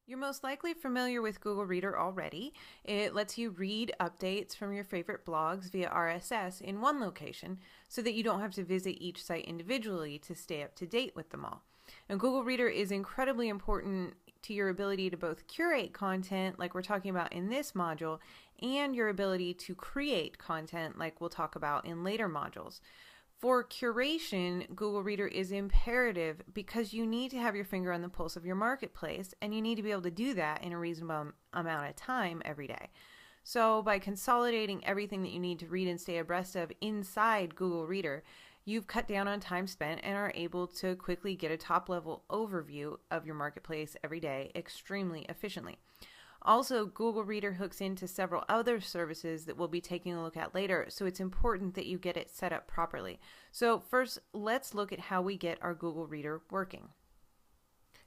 You're most likely familiar with Google Reader already. It lets you read updates from your favorite blogs via RSS in one location so that you don't have to visit each site individually to stay up to date with them all. And Google Reader is incredibly important to your ability to both curate content, like we're talking about in this module, and your ability to create content, like we'll talk about in later modules. For curation, Google Reader is imperative because you need to have your finger on the pulse of your marketplace, and you need to be able to do that in a reasonable amount of time every day. So by consolidating everything that you need to read and stay abreast of inside Google Reader, you've cut down on time spent and are able to quickly get a top-level overview of your marketplace every day extremely efficiently. Also, Google Reader hooks into several other services that we'll be taking a look at later, so it's important that you get it set up properly. So first, let's look at how we get our Google Reader working.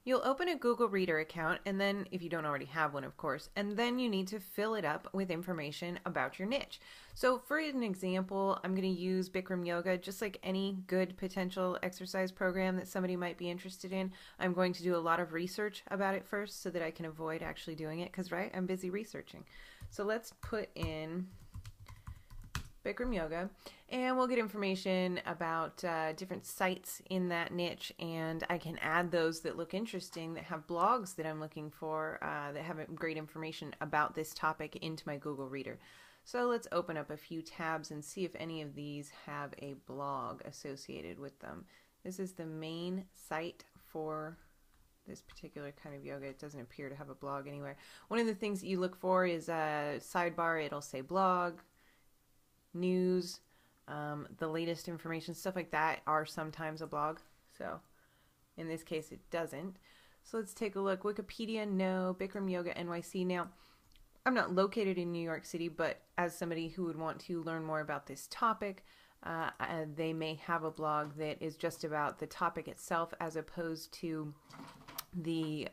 You'll open a Google Reader account, and then, if you don't already have one, of course, and then you need to fill it up with information about your niche. So for an example, I'm going to use Bikram Yoga, just like any good potential exercise program that somebody might be interested in. I'm going to do a lot of research about it first so that I can avoid actually doing it, because, right, I'm busy researching. So let's put in Bikram Yoga, and we'll get information about different sites in that niche, and I can add those that look interesting, that have blogs that I'm looking for, that have great information about this topic into my Google Reader. So let's open up a few tabs and see if any of these have a blog associated with them. This is the main site for this particular kind of yoga. It doesn't appear to have a blog anywhere. One of the things that you look for is a sidebar. It'll say blog, news, the latest information, stuff like that are sometimes a blog. So in this case it doesn't. So let's take a look. Wikipedia, no. Bikram Yoga NYC. Now, I'm not located in New York City, but as somebody who would want to learn more about this topic, they may have a blog that is just about the topic itself as opposed to the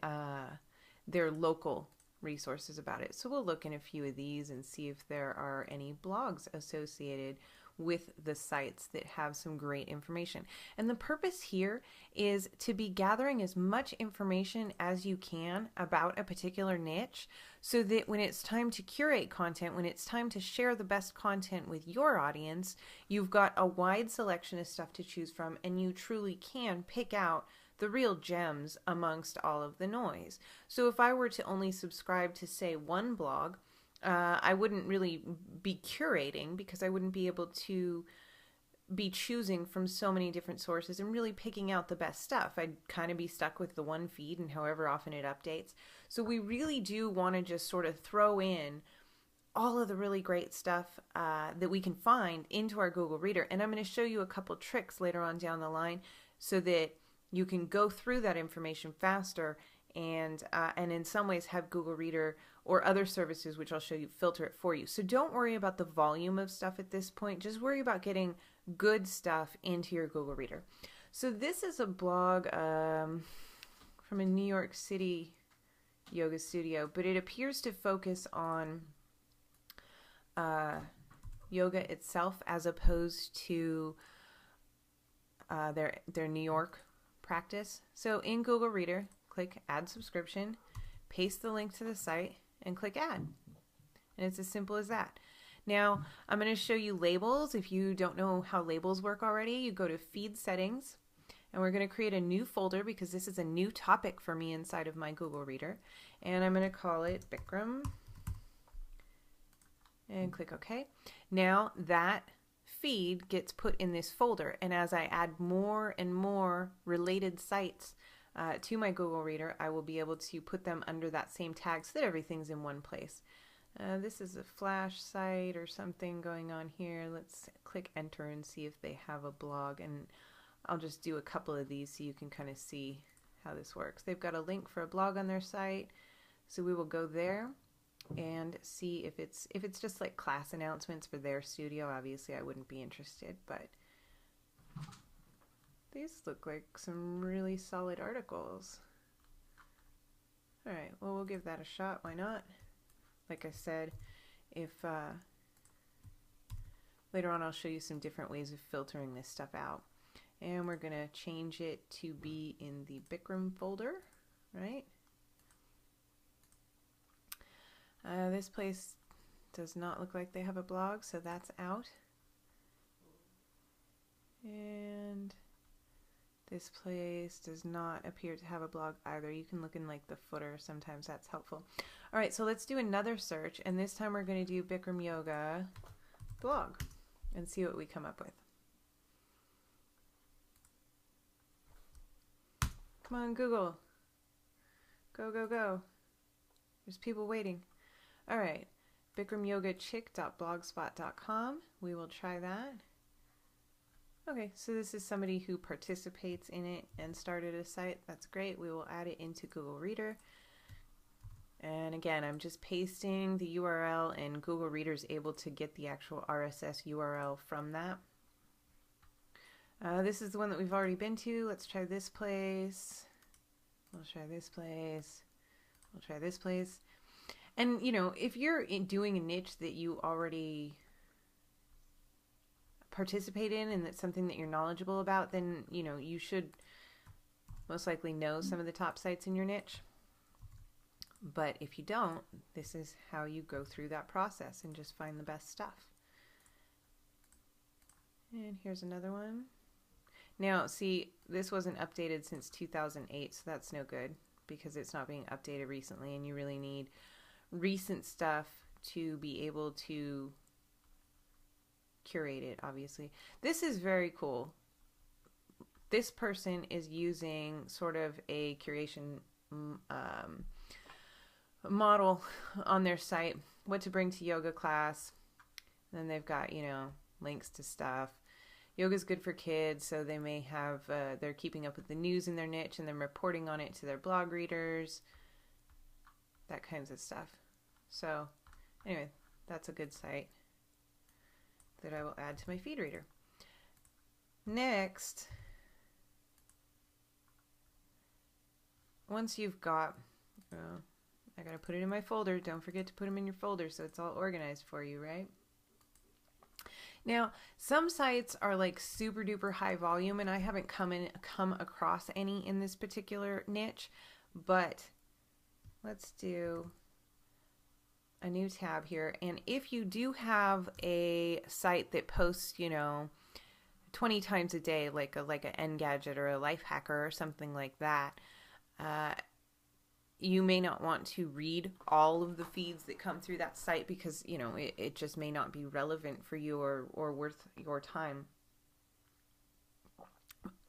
their local resources about it. So we'll look in a few of these and see if there are any blogs associated with the sites that have some great information. And the purpose here is to be gathering as much information as you can about a particular niche so that when it's time to curate content, when it's time to share the best content with your audience, you've got a wide selection of stuff to choose from, and you truly can pick out the real gems amongst all of the noise. So if I were to only subscribe to, say, one blog, I wouldn't really be curating, because I wouldn't be able to be choosing from so many different sources and really picking out the best stuff. I'd kind of be stuck with the one feed and however often it updates. So we really do want to just sort of throw in all of the really great stuff that we can find into our Google Reader. And I'm going to show you a couple tricks later on down the line so that you can go through that information faster and in some ways have Google Reader or other services, which I'll show you, filter it for you. So don't worry about the volume of stuff at this point. Just worry about getting good stuff into your Google Reader. So this is a blog from a New York City yoga studio, but it appears to focus on yoga itself as opposed to their New York practice. So in Google Reader, click Add Subscription, paste the link to the site, and click Add. And it's as simple as that. Now, I'm going to show you labels. If you don't know how labels work already, you go to Feed Settings, and we're going to create a new folder because this is a new topic for me inside of my Google Reader. And I'm going to call it Bikram, and click OK. Now that feed gets put in this folder, and as I add more and more related sites to my Google Reader, I will be able to put them under that same tag so that everything's in one place. This is a Flash site or something going on here. Let's click enter and see if they have a blog, and I'll just do a couple of these so you can kind of see how this works. They've got a link for a blog on their site, so we will go there and see if it's just like class announcements for their studio. Obviously I wouldn't be interested, but these look like some really solid articles. Alright, well, we'll give that a shot. Why not? Like I said, if later on I'll show you some different ways of filtering this stuff out. And we're going to change it to be in the Bikram folder, right? This place does not look like they have a blog, so that's out. And this place does not appear to have a blog either. You can look in like the footer. Sometimes that's helpful. All right, so let's do another search, and this time we're going to do Bikram Yoga blog and see what we come up with. Come on, Google. Go, go, go. There's people waiting. All right, bikramyogachick.blogspot.com. We will try that. Okay, so this is somebody who participates in it and started a site. That's great. We will add it into Google Reader. And again, I'm just pasting the URL, and Google Reader is able to get the actual RSS URL from that. This is the one that we've already been to. Let's try this place. We'll try this place. We'll try this place. And, you know, if you're doing a niche that you already participate in and that's something that you're knowledgeable about, then, you know, you should most likely know some of the top sites in your niche. But if you don't, this is how you go through that process and just find the best stuff. And here's another one. Now, see, this wasn't updated since 2008, so that's no good because it's not being updated recently, and you really need recent stuff to be able to curate it, obviously. This is very cool. This person is using sort of a curation model on their site, what to bring to yoga class. And then they've got, you know, links to stuff. Yoga's good for kids, so they may have, they're keeping up with the news in their niche and then reporting on it to their blog readers, that kinds of stuff. So anyway, that's a good site that I will add to my feed reader. Next, once you've got, I gotta put it in my folder. Don't forget to put them in your folder so it's all organized for you, right? Now, some sites are like super duper high volume, and I haven't come across any in this particular niche, but let's do a new tab here. And if you do have a site that posts, you know, 20 times a day, like a Engadget or a Life Hacker or something like that, you may not want to read all of the feeds that come through that site because, you know, it just may not be relevant for you or worth your time.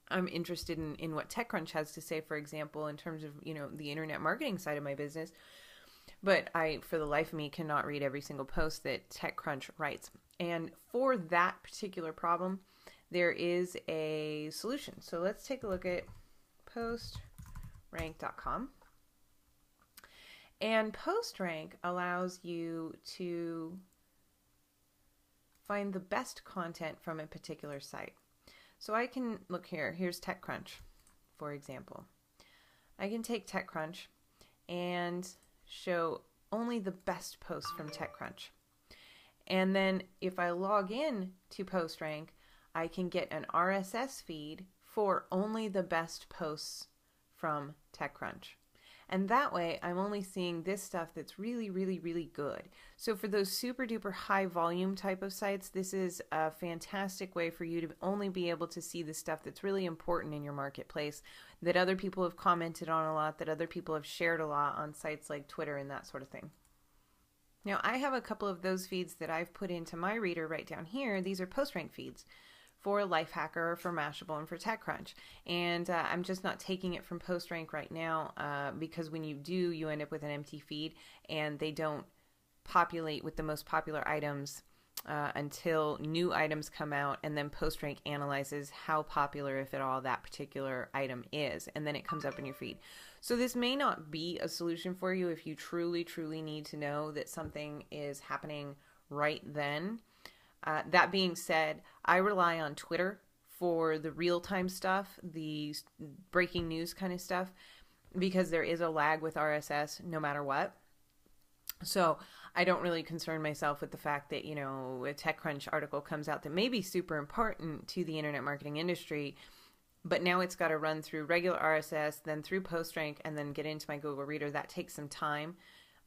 I'm interested in what TechCrunch has to say, for example, in terms of, you know, the internet marketing side of my business. But I, for the life of me, cannot read every single post that TechCrunch writes. And for that particular problem, there is a solution. So let's take a look at postrank.com. And Postrank allows you to find the best content from a particular site. So I can look here. Here's TechCrunch, for example. I can take TechCrunch and show only the best posts from TechCrunch. And then if I log in to Postrank, I can get an RSS feed for only the best posts from TechCrunch. And that way, I'm only seeing this stuff that's really, really, really good. So for those super duper high volume type of sites, this is a fantastic way for you to only be able to see the stuff that's really important in your marketplace, that other people have commented on a lot, that other people have shared a lot on sites like Twitter and that sort of thing. Now, I have a couple of those feeds that I've put into my reader right down here. These are Postrank feeds for Lifehacker, for Mashable, and for TechCrunch. And I'm just not taking it from Postrank right now because when you do, you end up with an empty feed and they don't populate with the most popular items until new items come out, and then Postrank analyzes how popular, if at all, that particular item is, and then it comes up in your feed. So this may not be a solution for you if you truly, truly need to know that something is happening right then. That being said, I rely on Twitter for the real-time stuff, the breaking news kind of stuff, because there is a lag with RSS no matter what. So I don't really concern myself with the fact that, you know, a TechCrunch article comes out that may be super important to the internet marketing industry, but now it's got to run through regular RSS, then through Postrank, and then get into my Google Reader. That takes some time.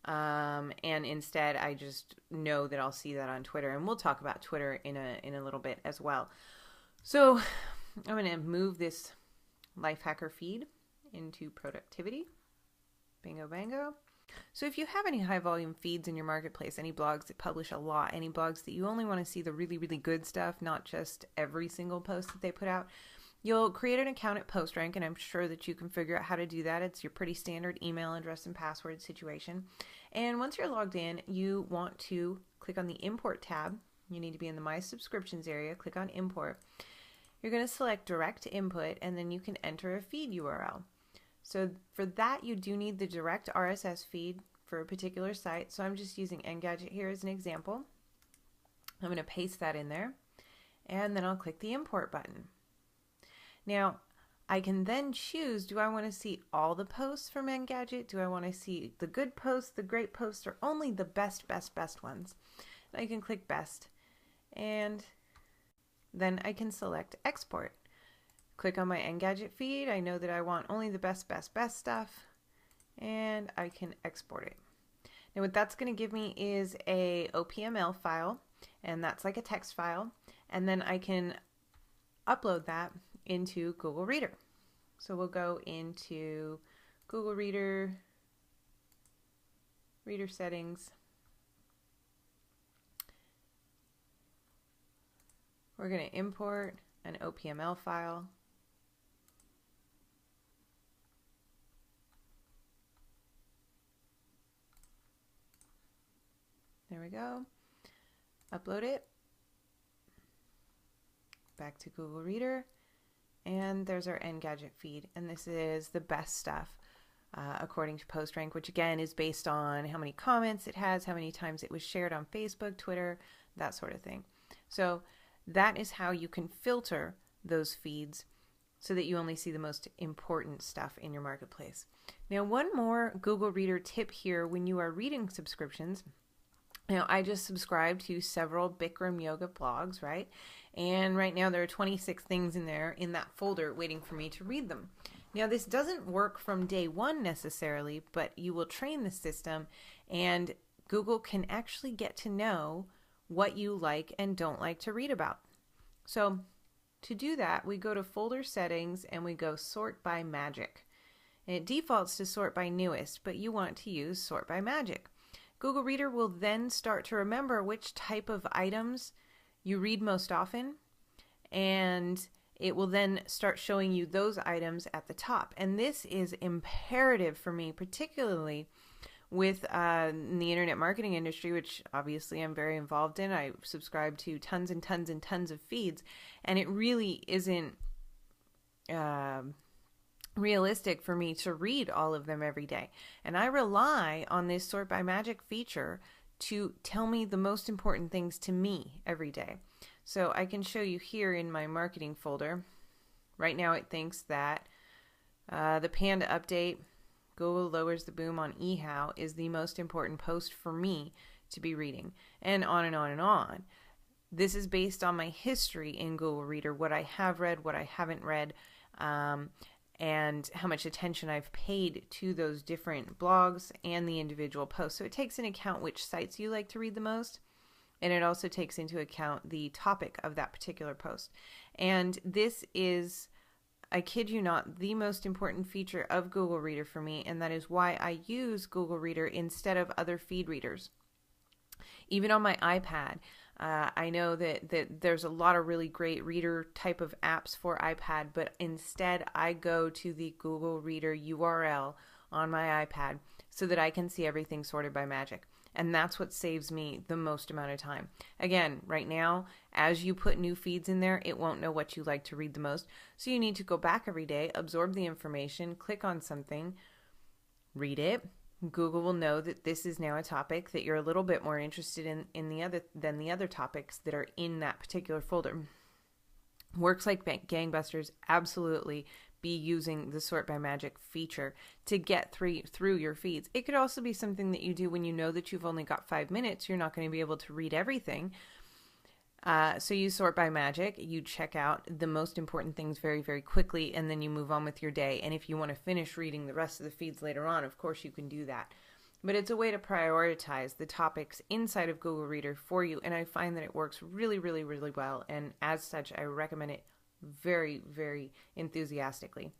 And instead I just know that I'll see that on Twitter, and we'll talk about Twitter in a little bit as well. So I'm going to move this Lifehacker feed into productivity. Bingo bango. So if you have any high volume feeds in your marketplace, any blogs that publish a lot, any blogs that you only want to see the really, really good stuff, not just every single post that they put out, you'll create an account at Postrank, and I'm sure that you can figure out how to do that. It's your pretty standard email address and password situation. And once you're logged in, you want to click on the Import tab. You need to be in the My Subscriptions area. Click on Import. You're going to select Direct Input, and then you can enter a feed URL. So for that, you do need the direct RSS feed for a particular site. So I'm just using Engadget here as an example. I'm going to paste that in there, and then I'll click the Import button. Now, I can then choose, do I want to see all the posts from Engadget? Do I want to see the good posts, the great posts, or only the best ones? And I can click Best, and then I can select Export. Click on my Engadget feed. I know that I want only the best stuff, and I can export it. Now what that's going to give me is a OPML file, and that's like a text file, and then I can upload that into Google Reader. So we'll go into Google Reader, Reader Settings. We're going to import an OPML file. There we go. Upload it. Back to Google Reader. And there's our Engadget feed. And this is the best stuff according to Postrank, which again is based on how many comments it has, how many times it was shared on Facebook, Twitter, that sort of thing. So that is how you can filter those feeds so that you only see the most important stuff in your marketplace. Now, one more Google Reader tip here when you are reading subscriptions. Now, I just subscribe to several Bikram yoga blogs, right? And right now there are 26 things in there in that folder waiting for me to read them. Now, this doesn't work from day one necessarily, but you will train the system, and Google can actually get to know what you like and don't like to read about. So to do that, we go to Folder Settings and we go Sort by Magic. And it defaults to Sort by Newest, but you want to use Sort by Magic. Google Reader will then start to remember which type of items you read most often, and it will then start showing you those items at the top. And this is imperative for me, particularly with the internet marketing industry, which obviously I'm very involved in. I subscribe to tons and tons and tons of feeds, and it really isn't realistic for me to read all of them every day. And I rely on this Sort by Magic feature to tell me the most important things to me every day. So I can show you here in my marketing folder. Right now it thinks that the Panda update, Google lowers the boom on eHow, is the most important post for me to be reading, and on and on and on. This is based on my history in Google Reader, what I have read, what I haven't read, and how much attention I've paid to those different blogs and the individual posts. So it takes into account which sites you like to read the most, and it also takes into account the topic of that particular post. And this is, I kid you not, the most important feature of Google Reader for me, and that is why I use Google Reader instead of other feed readers. Even on my iPad, I know that there's a lot of really great reader type of apps for iPad, but instead I go to the Google Reader URL on my iPad so that I can see everything sorted by magic. And that's what saves me the most amount of time. Again, right now, as you put new feeds in there, it won't know what you like to read the most. So you need to go back every day, absorb the information, click on something, read it. Google will know that this is now a topic that you're a little bit more interested in than the other topics that are in that particular folder. Works like gangbusters. Absolutely be using the Sort by Magic feature to get through your feeds. It could also be something that you do when you know that you've only got 5 minutes. You're not going to be able to read everything. So you Sort by Magic, you check out the most important things very, very quickly, and then you move on with your day. And if you want to finish reading the rest of the feeds later on, of course you can do that. but it's a way to prioritize the topics inside of Google Reader for you, and I find that it works really, really, really well, and as such, I recommend it very, very enthusiastically.